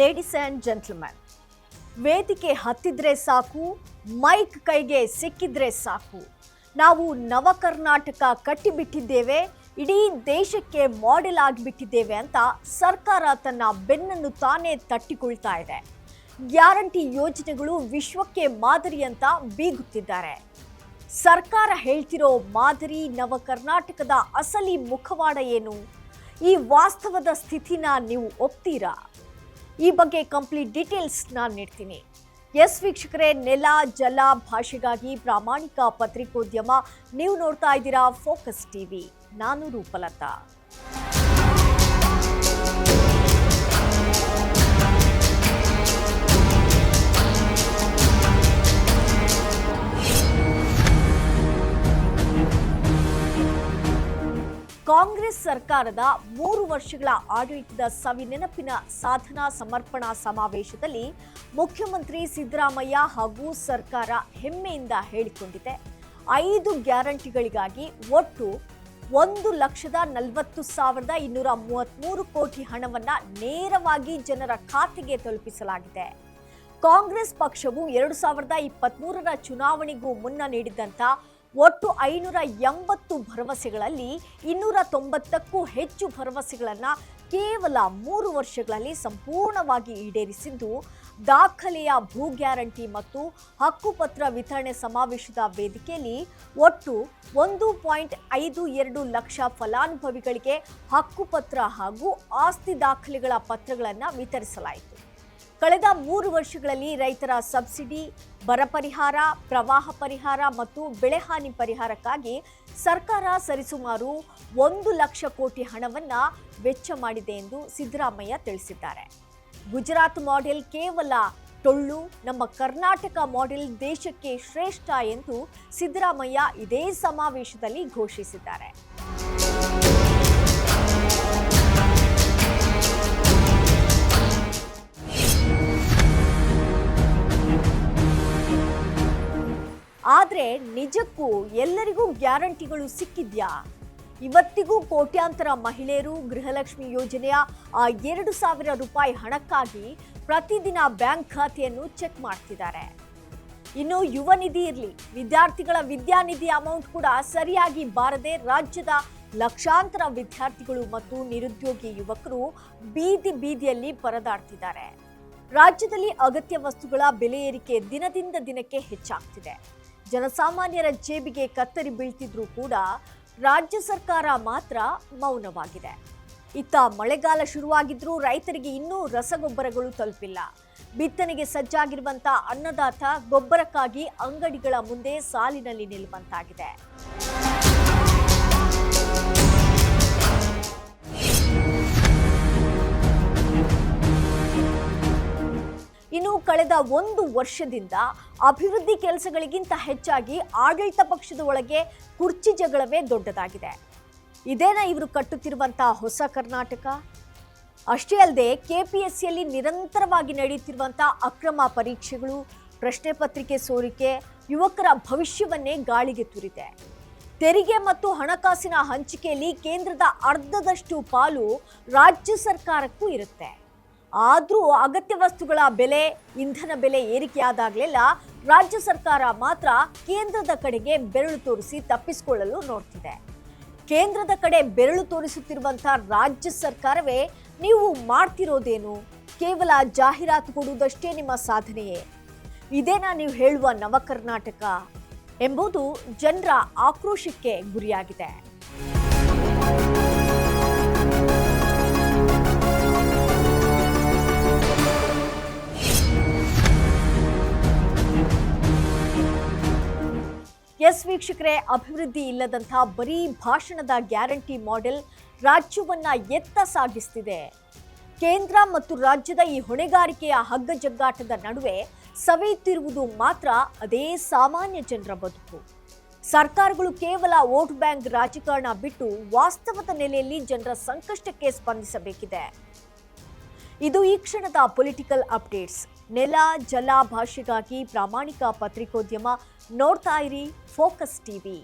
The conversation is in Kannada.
ಲೇಡೀಸ್ ಆ್ಯಂಡ್ ಜೆಂಟಲ್ಮನ್, ವೇದಿಕೆ ಹತ್ತಿದ್ರೆ ಸಾಕು, ಮೈಕ್ ಕೈಗೆ ಸಿಕ್ಕಿದ್ರೆ ಸಾಕು, ನಾವು ನವ ಕರ್ನಾಟಕ ಕಟ್ಟಿಬಿಟ್ಟಿದ್ದೇವೆ, ಇಡೀ ದೇಶಕ್ಕೆ ಮಾಡೆಲ್ ಆಗಿಬಿಟ್ಟಿದ್ದೇವೆ ಅಂತ ಸರ್ಕಾರ ತನ್ನ ಬೆನ್ನನ್ನು ತಾನೇ ತಟ್ಟಿಕೊಳ್ತಾ ಇದೆ. ಗ್ಯಾರಂಟಿ ಯೋಜನೆಗಳು ವಿಶ್ವಕ್ಕೆ ಮಾದರಿ ಅಂತ ಬೀಗುತ್ತಿದ್ದಾರೆ. ಸರ್ಕಾರ ಹೇಳ್ತಿರೋ ಮಾದರಿ ನವ ಕರ್ನಾಟಕದ ಅಸಲಿ ಮುಖವಾಡ ಏನು? ಈ ವಾಸ್ತವದ ಸ್ಥಿತಿನ ನೀವು ಒಪ್ತೀರಾ? ಈ ಬಗ್ಗೆ ಕಂಪ್ಲೀಟ್ ಡೀಟೇಲ್ಸ್ ನಾನು ನೀಡ್ತೀನಿ. ಎಸ್ ವೀಕ್ಷಕರೇ, ನೆಲ ಜಲ ಭಾಷೆಗಾಗಿ ಪ್ರಾಮಾಣಿಕ ಪತ್ರಿಕೋದ್ಯಮ. ನೀವು ನೋಡ್ತಾ ಇದ್ದೀರಾ ಫೋಕಸ್ ಟಿವಿ. ನಾನು ರೂಪಲತಾ. ಕಾಂಗ್ರೆಸ್ ಸರ್ಕಾರದ 3 ವರ್ಷಗಳ ಆಡಳಿತದ ಸವಿನೆನಪಿನ ಸಾಧನಾ ಸಮರ್ಪಣಾ ಸಮಾವೇಶದಲ್ಲಿ ಮುಖ್ಯಮಂತ್ರಿ ಸಿದ್ದರಾಮಯ್ಯ ಹಾಗೂ ಸರ್ಕಾರ ಹೆಮ್ಮೆಯಿಂದ ಹೇಳಿಕೊಂಡಿದೆ. 5 ಗ್ಯಾರಂಟಿಗಳಿಗಾಗಿ ಒಟ್ಟು 1,40,233 ಕೋಟಿ ಹಣವನ್ನು ನೇರವಾಗಿ ಜನರ ಖಾತೆಗೆ ತಲುಪಿಸಲಾಗಿದೆ. ಕಾಂಗ್ರೆಸ್ ಪಕ್ಷವು 2023ರ ಚುನಾವಣೆಗೂ ಮುನ್ನ ನೀಡಿದಂಥ ಒಟ್ಟು 580 ಭರವಸೆಗಳಲ್ಲಿ 290ಕ್ಕೂ ಹೆಚ್ಚು ಭರವಸೆಗಳನ್ನು ಕೇವಲ 3 ವರ್ಷಗಳಲ್ಲಿ ಸಂಪೂರ್ಣವಾಗಿ ಈಡೇರಿಸಿದ್ದು, ದಾಖಲೆಯ ಭೂ ಗ್ಯಾರಂಟಿ ಮತ್ತು ಹಕ್ಕುಪತ್ರ ವಿತರಣೆ ಸಮಾವೇಶದ ವೇದಿಕೆಯಲ್ಲಿ ಒಟ್ಟು 1.52 ಲಕ್ಷ ಫಲಾನುಭವಿಗಳಿಗೆ ಹಕ್ಕುಪತ್ರ ಹಾಗೂ ಆಸ್ತಿ ದಾಖಲೆಗಳ ಪತ್ರಗಳನ್ನು ವಿತರಿಸಲಾಯಿತು. ಕಳೆದ 3 ವರ್ಷಗಳಲ್ಲಿ ರೈತರ ಸಬ್ಸಿಡಿ, ಬರ ಪರಿಹಾರ, ಪ್ರವಾಹ ಪರಿಹಾರ ಮತ್ತು ಬೆಳೆಹಾನಿ ಪರಿಹಾರಕ್ಕಾಗಿ ಸರ್ಕಾರ ಸರಿಸುಮಾರು 1 ಲಕ್ಷ ಕೋಟಿ ಹಣವನ್ನು ವೆಚ್ಚ ಮಾಡಿದೆ ಎಂದು ಸಿದ್ದರಾಮಯ್ಯ ತಿಳಿಸಿದ್ದಾರೆ. ಗುಜರಾತ್ ಮಾಡೆಲ್ ಕೇವಲ ಟೊಳ್ಳು, ನಮ್ಮ ಕರ್ನಾಟಕ ಮಾಡೆಲ್ ದೇಶಕ್ಕೆ ಶ್ರೇಷ್ಠ ಎಂದು ಸಿದ್ದರಾಮಯ್ಯ ಇದೇ ಸಮಾವೇಶದಲ್ಲಿ ಘೋಷಿಸಿದ್ದಾರೆ. ಆದರೆ ನಿಜಕ್ಕೂ ಎಲ್ಲರಿಗೂ ಗ್ಯಾರಂಟಿಗಳು ಸಿಕ್ಕಿದ್ಯಾ? ಇವತ್ತಿಗೂ ಕೋಟ್ಯಾಂತರ ಮಹಿಳೆಯರು ಗೃಹಲಕ್ಷ್ಮಿ ಯೋಜನೆಯ ಆ 2,000 ರೂಪಾಯಿ ಹಣಕ್ಕಾಗಿ ಪ್ರತಿದಿನ ಬ್ಯಾಂಕ್ ಖಾತೆಯನ್ನು ಚೆಕ್ ಮಾಡ್ತಿದ್ದಾರೆ. ಇನ್ನು ಯುವ ನಿಧಿ ಇರಲಿ, ವಿದ್ಯಾರ್ಥಿಗಳ ವಿದ್ಯಾನಿಧಿ ಅಮೌಂಟ್ ಕೂಡ ಸರಿಯಾಗಿ ಬಾರದೆ ರಾಜ್ಯದ ಲಕ್ಷಾಂತರ ವಿದ್ಯಾರ್ಥಿಗಳು ಮತ್ತು ನಿರುದ್ಯೋಗಿ ಯುವಕರು ಬೀದಿಯಲ್ಲಿ ಪರದಾಡ್ತಿದ್ದಾರೆ. ರಾಜ್ಯದಲ್ಲಿ ಅಗತ್ಯ ವಸ್ತುಗಳ ಬೆಲೆ ಏರಿಕೆ ದಿನದಿಂದ ದಿನಕ್ಕೆ ಹೆಚ್ಚಾಗ್ತಿದೆ. ಜನಸಾಮಾನ್ಯರ ಜೇಬಿಗೆ ಕತ್ತರಿ ಬೀಳ್ತಿದ್ರೂ ಕೂಡ ರಾಜ್ಯ ಸರ್ಕಾರ ಮಾತ್ರ ಮೌನವಾಗಿದೆ. ಇತ್ತ ಮಳೆಗಾಲ ಶುರುವಾಗಿದ್ರೂ ರೈತರಿಗೆ ಇನ್ನೂ ರಸಗೊಬ್ಬರಗಳು ತಲುಪಿಲ್ಲ. ಬಿತ್ತನೆಗೆ ಸಜ್ಜಾಗಿರುವಂಥ ಅನ್ನದಾತ ಗೊಬ್ಬರಕ್ಕಾಗಿ ಅಂಗಡಿಗಳ ಮುಂದೆ ಸಾಲಿನಲ್ಲಿ ನಿಲ್ಲುವಂತಾಗಿದೆ. ಇನ್ನು ಕಳೆದ 1 ವರ್ಷದಿಂದ ಅಭಿವೃದ್ಧಿ ಕೆಲಸಗಳಿಗಿಂತ ಹೆಚ್ಚಾಗಿ ಆಡಳಿತ ಪಕ್ಷದ ಒಳಗೆ ಕುರ್ಚಿ ಜಗಳವೇ ದೊಡ್ಡದಾಗಿದೆ. ಇದೇನಾ ಇವರು ಕಟ್ಟುತ್ತಿರುವಂತಹ ಹೊಸ ಕರ್ನಾಟಕ? ಅಷ್ಟೇ ಅಲ್ಲದೆ ಕೆಪಿಎಸ್ಸಿಯಲ್ಲಿ ನಿರಂತರವಾಗಿ ನಡೆಯುತ್ತಿರುವಂತಹ ಅಕ್ರಮ ಪರೀಕ್ಷೆಗಳು, ಪ್ರಶ್ನೆ ಪತ್ರಿಕೆ ಸೋರಿಕೆ ಯುವಕರ ಭವಿಷ್ಯವನ್ನೇ ಗಾಳಿಗೆ ತೂರಿದೆ. ತೆರಿಗೆ ಮತ್ತು ಹಣಕಾಸಿನ ಹಂಚಿಕೆಯಲ್ಲಿ ಕೇಂದ್ರದ ಅರ್ಧದಷ್ಟು ಪಾಲು ರಾಜ್ಯ ಸರ್ಕಾರಕ್ಕೂ ಇರುತ್ತೆ. ಆದರೂ ಅಗತ್ಯ ವಸ್ತುಗಳ ಬೆಲೆ, ಇಂಧನ ಬೆಲೆ ಏರಿಕೆಯಾದಾಗಲೆಲ್ಲ ರಾಜ್ಯ ಸರ್ಕಾರ ಮಾತ್ರ ಕೇಂದ್ರದ ಕಡೆಗೆ ಬೆರಳು ತೋರಿಸಿ ತಪ್ಪಿಸಿಕೊಳ್ಳಲು ನೋಡ್ತಿದೆ. ಕೇಂದ್ರದ ಕಡೆ ಬೆರಳು ತೋರಿಸುತ್ತಿರುವಂಥ ರಾಜ್ಯ ಸರ್ಕಾರವೇ ನೀವು ಮಾಡ್ತಿರೋದೇನು? ಕೇವಲ ಜಾಹೀರಾತು ಕೊಡುವುದಷ್ಟೇ ನಿಮ್ಮ ಸಾಧನೆಯೇ? ಇದೇನಾ ನೀವು ಹೇಳುವ ನವ ಕರ್ನಾಟಕ ಎಂಬುದು ಜನರ ಆಕ್ರೋಶಕ್ಕೆ ಗುರಿಯಾಗಿದೆ. ಎಸ್ ವೀಕ್ಷಕರೇ, ಅಭಿವೃದ್ಧಿ ಇಲ್ಲದಂಥ ಬರೀ ಭಾಷಣದ ಗ್ಯಾರಂಟಿ ಮಾಡೆಲ್ ರಾಜ್ಯವನ್ನ ಎತ್ತ ಸಾಗಿಸ್ತಿದೆ. ಕೇಂದ್ರ ಮತ್ತು ರಾಜ್ಯದ ಈ ಹೊಣೆಗಾರಿಕೆಯ ಹಗ್ಗ ಜಗ್ಗಾಟದ ನಡುವೆ ಸವೆಯುತ್ತಿರುವುದು ಮಾತ್ರ ಅದೇ ಸಾಮಾನ್ಯ ಜನರ ಬದುಕು. ಸರ್ಕಾರಗಳು ಕೇವಲ ವೋಟ್ ಬ್ಯಾಂಕ್ ರಾಜಕಾರಣ ಬಿಟ್ಟು ವಾಸ್ತವದ ನೆಲೆಯಲ್ಲಿ ಜನರ ಸಂಕಷ್ಟಕ್ಕೆ ಸ್ಪಂದಿಸಬೇಕಿದೆ. ಇದು ಈ ಕ್ಷಣದ ಪೊಲಿಟಿಕಲ್ ಅಪ್ಡೇಟ್ಸ್. ನೆಲ ಜಲ ಭಾಷೆಗಾಗಿ ಪ್ರಾಮಾಣಿಕ ಪತ್ರಿಕೋದ್ಯಮ. ನೋಡ್ತಾ ಇರಿ ಫೋಕಸ್ ಟಿವಿ.